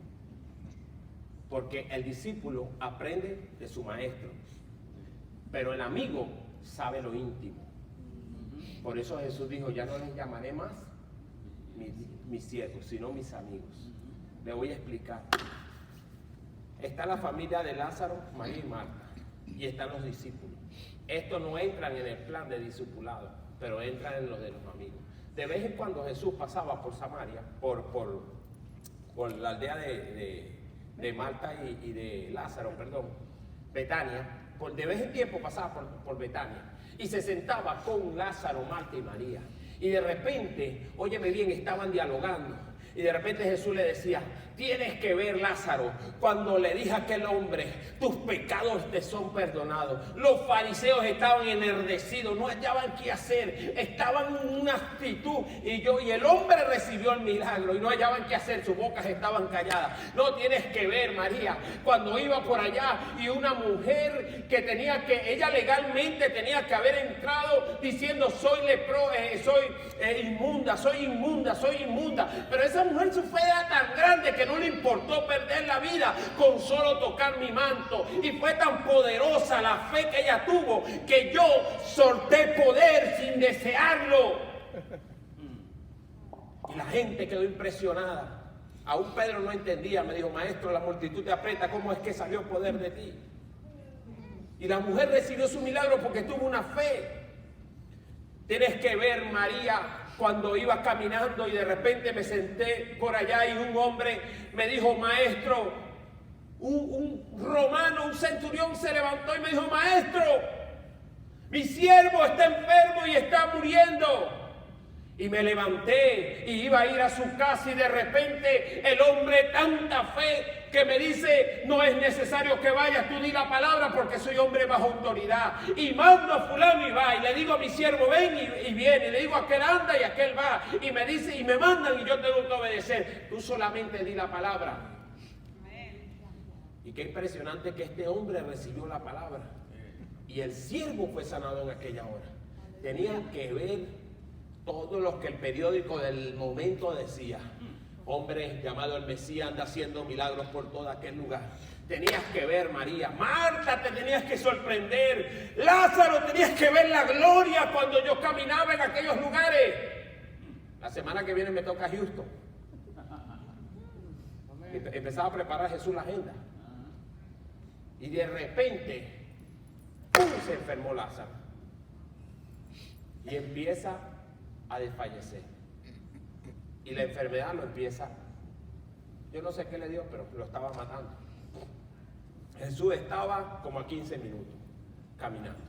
Porque el discípulo aprende de su maestro, pero el amigo sabe lo íntimo. Por eso Jesús dijo, ya no les llamaré más mis siervos, sino mis amigos. Le voy a explicar. Está la familia de Lázaro, María y Marta, y están los discípulos. Estos no entran en el plan de discipulado, pero entran en los de los amigos. De vez en cuando Jesús pasaba por Samaria, por la aldea de Marta y de Lázaro, Betania, de vez en tiempo pasaba por Betania. Y se sentaba con Lázaro, Marta y María. Y de repente, óyeme bien, estaban dialogando. Y de repente Jesús le decía, tienes que ver, Lázaro, cuando le dije a aquel hombre, tus pecados te son perdonados. Los fariseos estaban enardecidos, no hallaban qué hacer, estaban en una actitud. Y el hombre recibió el milagro y no hallaban qué hacer, sus bocas estaban calladas. No, tienes que ver, María, cuando iba por allá y una mujer que ella legalmente tenía que haber entrado diciendo, soy inmunda. Pero esa mujer, su fe era tan grande que no le importó perder la vida con solo tocar mi manto. Y fue tan poderosa la fe que ella tuvo que yo solté poder sin desearlo. Y la gente quedó impresionada. Aún Pedro no entendía, me dijo, maestro, la multitud te aprieta, ¿cómo es que salió poder de ti? Y la mujer recibió su milagro porque tuvo una fe. Tienes que ver, María, cuando iba caminando y de repente me senté por allá y un hombre me dijo, maestro, un romano, un centurión se levantó y me dijo, maestro, mi siervo está enfermo y está muriendo. Y me levanté y iba a ir a su casa y de repente el hombre, tanta fe, que me dice, no es necesario que vayas, tú di la palabra porque soy hombre bajo autoridad. Y mando a fulano y va, y le digo a mi siervo, ven y viene, y le digo a aquel anda y aquel va, y me dice, y me mandan y yo tengo que obedecer. Tú solamente di la palabra. Y qué impresionante que este hombre recibió la palabra. Y el siervo fue sanado en aquella hora. Tenían que ver todo lo que el periódico del momento decía. Hombre llamado el Mesías anda haciendo milagros por todo aquel lugar. Tenías que ver, María. Marta, te tenías que sorprender. Lázaro, tenías que ver la gloria cuando yo caminaba en aquellos lugares. La semana que viene me toca Houston. Empezaba a preparar Jesús la agenda. Y de repente, ¡pum!, se enfermó Lázaro. Y empieza a desfallecer. Y la enfermedad lo empieza, yo no sé qué le dio, pero lo estaba matando. Jesús estaba como a 15 minutos caminando.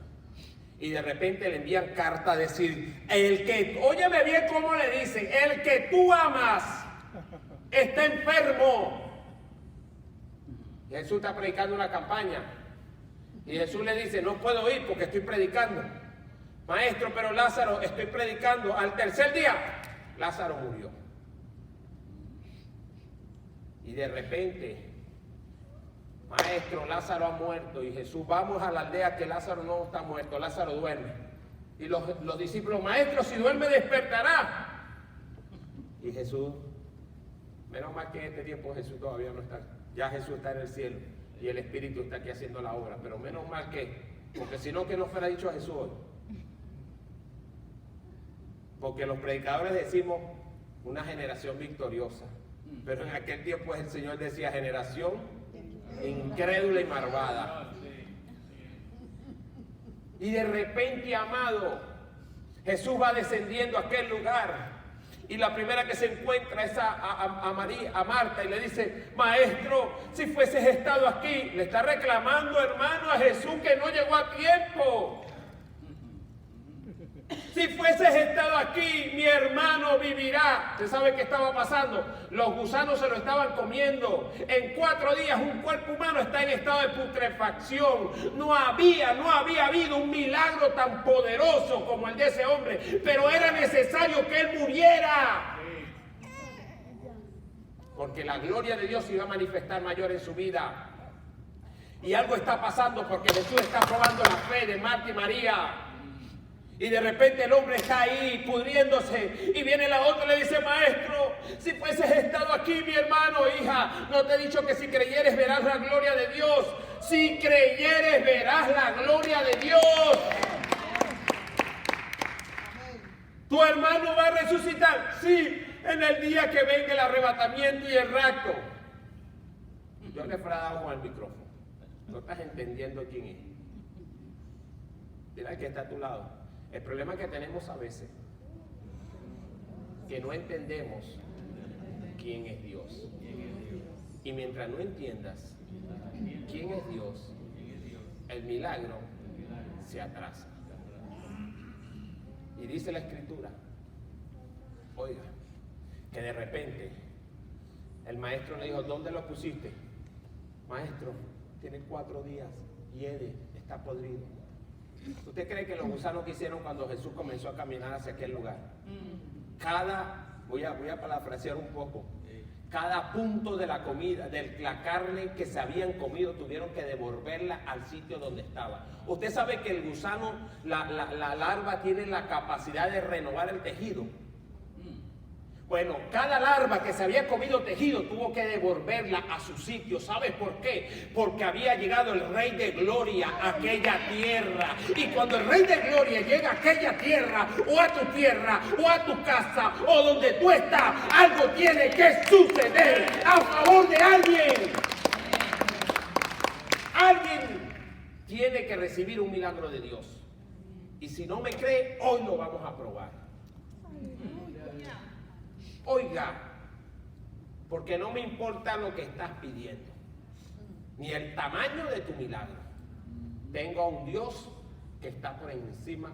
Y de repente le envían carta a decir, óyeme bien cómo le dicen, el que tú amas está enfermo. Y Jesús está predicando una campaña. Y Jesús le dice, no puedo ir porque estoy predicando. Maestro, pero Lázaro, estoy predicando. Al tercer día, Lázaro murió. Y de repente, maestro, Lázaro ha muerto. Y Jesús, vamos a la aldea que Lázaro no está muerto, Lázaro duerme. Y los discípulos, maestro, si duerme despertará. Y Jesús, menos mal que en este tiempo Jesús todavía no está. Ya Jesús está en el cielo y el Espíritu está aquí haciendo la obra. Pero menos mal que, porque si no, que no fuera dicho a Jesús hoy. Porque los predicadores decimos una generación victoriosa. Pero en aquel tiempo el Señor decía generación incrédula y malvada. Y de repente, amado, Jesús va descendiendo a aquel lugar. Y la primera que se encuentra es a Marta y le dice, maestro, si fueses estado aquí. Le está reclamando, hermano, a Jesús que no llegó a tiempo. Si fueses estado aquí, mi hermano vivirá. ¿Usted sabe qué estaba pasando? Los gusanos se lo estaban comiendo. En 4 días un cuerpo humano está en estado de putrefacción. No había habido un milagro tan poderoso como el de ese hombre. Pero era necesario que él muriera. Porque la gloria de Dios se iba a manifestar mayor en su vida. Y algo está pasando porque Jesús está probando la fe de Marta y María. Y de repente el hombre está ahí pudriéndose y viene la otra y le dice, maestro, si fueses estado aquí, mi hermano, hija, no te he dicho que si creyeres verás la gloria de Dios. Si creyeres verás la gloria de Dios. Tu hermano va a resucitar, sí, en el día que venga el arrebatamiento y el rapto. Yo le fuera dado con el micrófono. No estás entendiendo quién es. Mira el que está a tu lado. El problema que tenemos a veces, que no entendemos quién es Dios. Y mientras no entiendas quién es Dios, el milagro se atrasa. Y dice la Escritura, oiga, que de repente el maestro le dijo, ¿dónde lo pusiste? Maestro, tiene 4 días, hiede, está podrido. ¿Usted cree que los gusanos que hicieron cuando Jesús comenzó a caminar hacia aquel lugar? Voy a parafrasear un poco, cada punto de la comida, de la carne que se habían comido, tuvieron que devolverla al sitio donde estaba. Usted sabe que el gusano, la larva tiene la capacidad de renovar el tejido. Bueno, cada larva que se había comido tejido tuvo que devolverla a su sitio. ¿Sabes por qué? Porque había llegado el Rey de Gloria a aquella tierra. Y cuando el Rey de Gloria llega a aquella tierra, o a tu tierra, o a tu casa, o donde tú estás, algo tiene que suceder a favor de alguien. Alguien tiene que recibir un milagro de Dios. Y si no me cree, hoy lo vamos a probar. Oiga, porque no me importa lo que estás pidiendo, ni el tamaño de tu milagro. Tengo a un Dios que está por encima.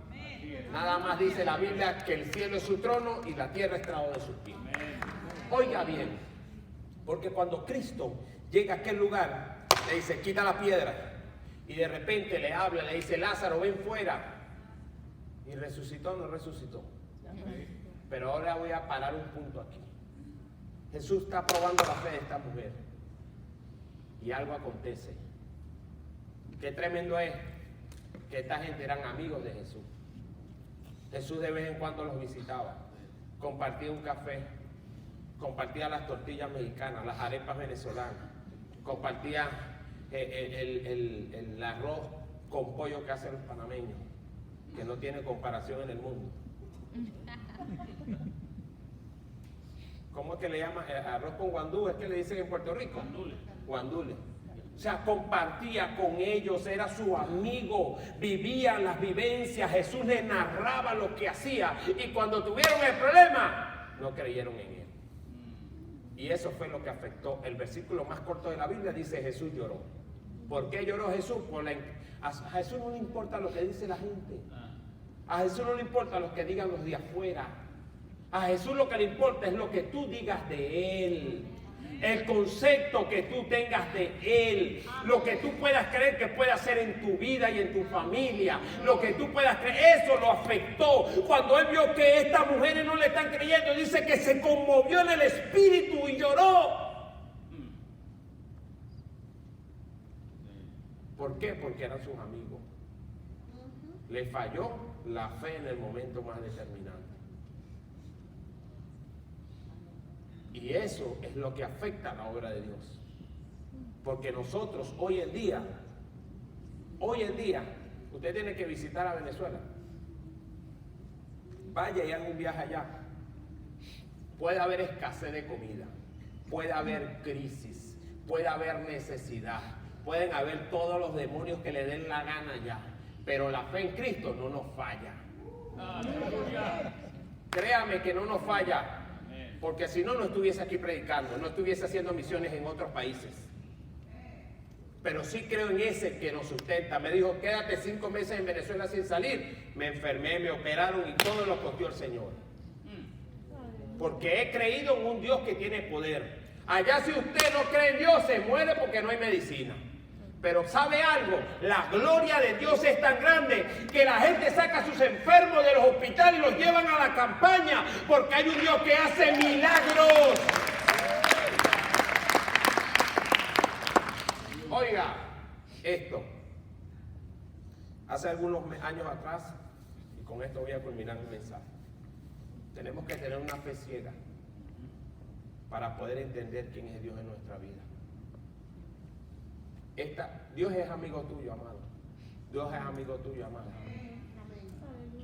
Nada más dice la Biblia que el cielo es su trono y la tierra es estrado de sus pies. Oiga bien, porque cuando Cristo llega a aquel lugar, le dice, quita la piedra. Y de repente le habla, le dice, Lázaro, ven fuera. Y resucitó, no resucitó. Pero ahora voy a parar un punto aquí. Jesús está probando la fe de esta mujer. Y algo acontece. Qué tremendo es que esta gente eran amigos de Jesús. Jesús de vez en cuando los visitaba. Compartía un café. Compartía las tortillas mexicanas, las arepas venezolanas. Compartía el arroz con pollo que hacen los panameños, que no tiene comparación en el mundo. ¿Cómo es que le llaman? Arroz con guandú, es que le dicen en Puerto Rico. Guandule. O sea, compartía con ellos, era su amigo, vivían las vivencias, Jesús les narraba lo que hacía y cuando tuvieron el problema, no creyeron en él. Y eso fue lo que afectó. El versículo más corto de la Biblia dice, Jesús lloró. ¿Por qué lloró Jesús? A Jesús no le importa lo que dice la gente. A Jesús no le importa lo que digan los de afuera. A Jesús lo que le importa es lo que tú digas de Él. El concepto que tú tengas de Él. Lo que tú puedas creer que puede hacer en tu vida y en tu familia. Lo que tú puedas creer. Eso lo afectó. Cuando Él vio que estas mujeres no le están creyendo, dice que se conmovió en el espíritu y lloró. ¿Por qué? Porque eran sus amigos. Le falló la fe en el momento más determinante. Y eso es lo que afecta a la obra de Dios. Porque nosotros hoy en día, usted tiene que visitar a Venezuela. Vaya y haga un viaje allá. Puede haber escasez de comida, puede haber crisis, puede haber necesidad, pueden haber todos los demonios que le den la gana allá, pero la fe en Cristo no nos falla. Créame que no nos falla, porque si no, no estuviese aquí predicando, no estuviese haciendo misiones en otros países. Pero sí creo en ese que nos sustenta. Me dijo, quédate 5 meses en Venezuela sin salir. Me enfermé, me operaron y todo lo costeó el Señor. Porque he creído en un Dios que tiene poder. Allá si usted no cree en Dios, se muere porque no hay medicina. Pero ¿sabe algo? La gloria de Dios es tan grande que la gente saca a sus enfermos de los hospitales y los llevan a la campaña. Porque hay un Dios que hace milagros. Oiga, esto, hace algunos años atrás, y con esto voy a culminar el mensaje, tenemos que tener una fe ciega para poder entender quién es Dios en nuestra vida. Dios es amigo tuyo, amado. Dios es amigo tuyo, amado.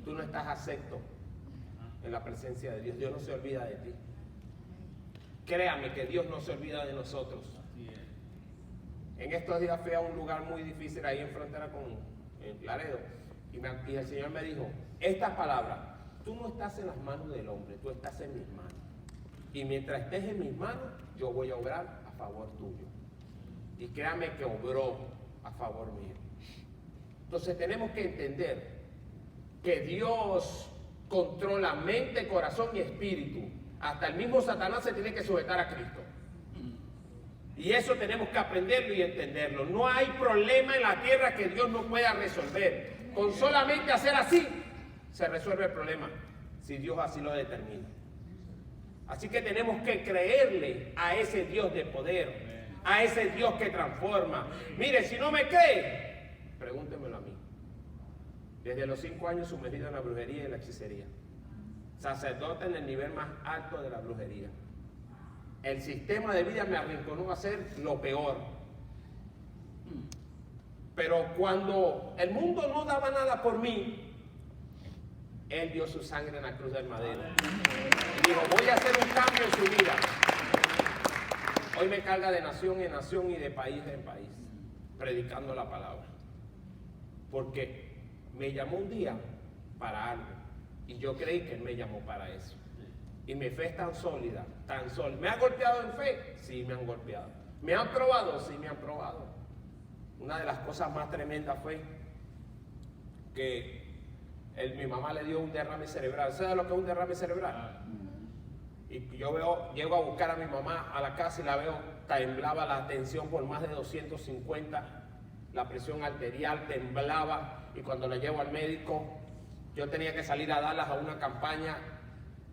Tú no estás acepto en la presencia de Dios. Dios no se olvida de ti. Créame que Dios no se olvida de nosotros. En estos días fui a un lugar muy difícil ahí en frontera con Laredo y el Señor me dijo, estas palabras, tú no estás en las manos del hombre, tú estás en mis manos. Y mientras estés en mis manos, yo voy a obrar a favor tuyo. Y créame que obró a favor mío. Entonces tenemos que entender que Dios controla mente, corazón y espíritu. Hasta el mismo Satanás se tiene que sujetar a Cristo. Y eso tenemos que aprenderlo y entenderlo. No hay problema en la tierra que Dios no pueda resolver. Con solamente hacer así, se resuelve el problema, si Dios así lo determina. Así que tenemos que creerle a ese Dios de poder, a ese Dios que transforma. Mire, si no me cree, pregúntemelo a mí. Desde los 5 años sumergido en la brujería y la hechicería. Sacerdote en el nivel más alto de la brujería. El sistema de vida me arrinconó a hacer lo peor. Pero cuando el mundo no daba nada por mí, Él dio su sangre en la cruz del madero. Y dijo, voy a hacer un cambio en su vida. Hoy me carga de nación en nación y de país en país, predicando la palabra. Porque me llamó un día para algo. Y yo creí que Él me llamó para eso. Y mi fe es tan sólida, tan sólida. ¿Me han golpeado en fe? Sí, me han golpeado. ¿Me han probado? Sí, me han probado. Una de las cosas más tremendas fue que mi mamá le dio un derrame cerebral. ¿Sabes lo que es un derrame cerebral? Y yo llego a buscar a mi mamá a la casa y la veo, temblaba la tensión por más de 250, la presión arterial temblaba, y cuando la llevo al médico, yo tenía que salir a Dallas a una campaña.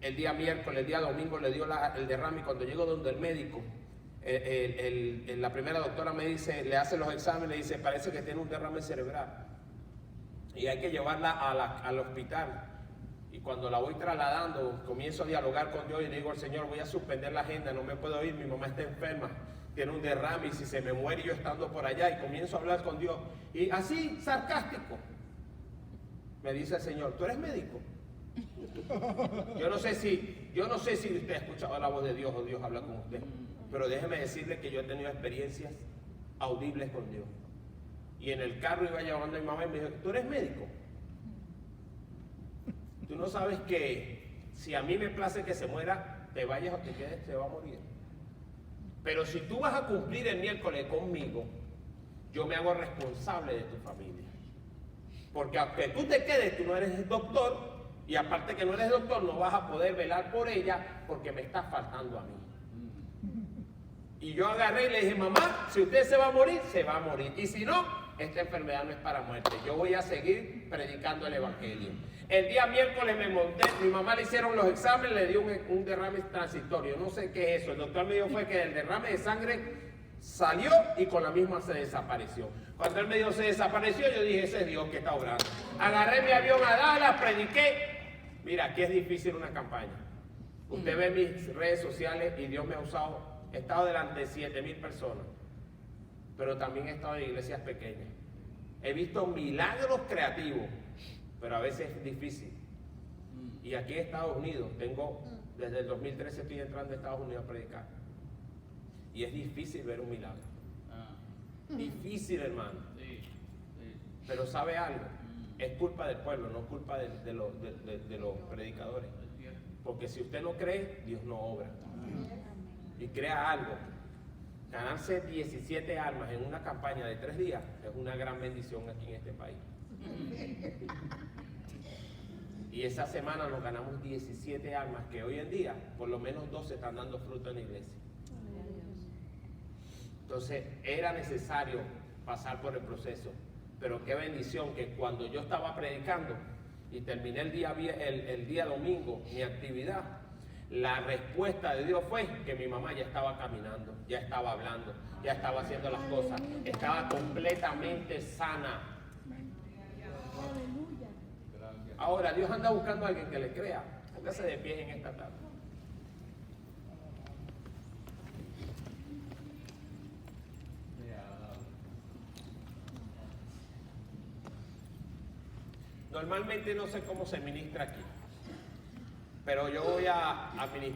El día miércoles, el día domingo le dio el derrame, y cuando llego donde el médico, la primera doctora me dice, le hace los exámenes, le dice, parece que tiene un derrame cerebral y hay que llevarla al hospital. Y cuando la voy trasladando, comienzo a dialogar con Dios y le digo al Señor, voy a suspender la agenda, no me puedo ir, mi mamá está enferma, tiene un derrame, y si se me muere yo estando por allá, y comienzo a hablar con Dios. Y así, sarcástico, me dice el Señor, ¿tú eres médico? Yo no sé si usted ha escuchado la voz de Dios o Dios habla con usted, pero déjeme decirle que yo he tenido experiencias audibles con Dios. Y en el carro iba llevando a mi mamá y me dijo, ¿tú eres médico? Tú no sabes que si a mí me place que se muera, te vayas o te quedes, se va a morir. Pero si tú vas a cumplir el miércoles conmigo, yo me hago responsable de tu familia. Porque aunque tú te quedes, tú no eres el doctor. Y aparte que no eres doctor, no vas a poder velar por ella porque me está faltando a mí. Y yo agarré y le dije, mamá, si usted se va a morir, se va a morir. Y si no, esta enfermedad no es para muerte. Yo voy a seguir predicando el evangelio. El día miércoles me monté, mi mamá le hicieron los exámenes, le dio un derrame transitorio. No sé qué es eso. El doctor me dijo fue que el derrame de sangre Salió y con la misma se desapareció. Cuando él me dijo se desapareció, yo dije, ese es Dios que está obrando. Agarré mi avión a Dallas, prediqué. Mira, aquí es difícil una campaña. Usted ve mis redes sociales y Dios me ha usado. He estado delante de 7,000 personas, pero también he estado en iglesias pequeñas. He visto milagros creativos, pero a veces es difícil. Y aquí en Estados Unidos, desde el 2013 estoy entrando a Estados Unidos a predicar. Y es difícil ver un milagro. Difícil, hermano. Pero ¿sabe algo? Es culpa del pueblo, no culpa de los predicadores. Porque si usted no cree, Dios no obra. Y crea algo. Ganarse 17 almas en una campaña de 3 días es una gran bendición aquí en este país. Y esa semana nos ganamos 17 almas que hoy en día, por lo menos 12 están dando fruto en la iglesia. Entonces, era necesario pasar por el proceso. Pero qué bendición que cuando yo estaba predicando y terminé el día domingo, mi actividad, la respuesta de Dios fue que mi mamá ya estaba caminando, ya estaba hablando, ya estaba haciendo las cosas, estaba completamente sana. Ahora, Dios anda buscando a alguien que le crea. Póngase de pie en esta tarde. Normalmente no sé cómo se ministra aquí, pero yo voy a administrar.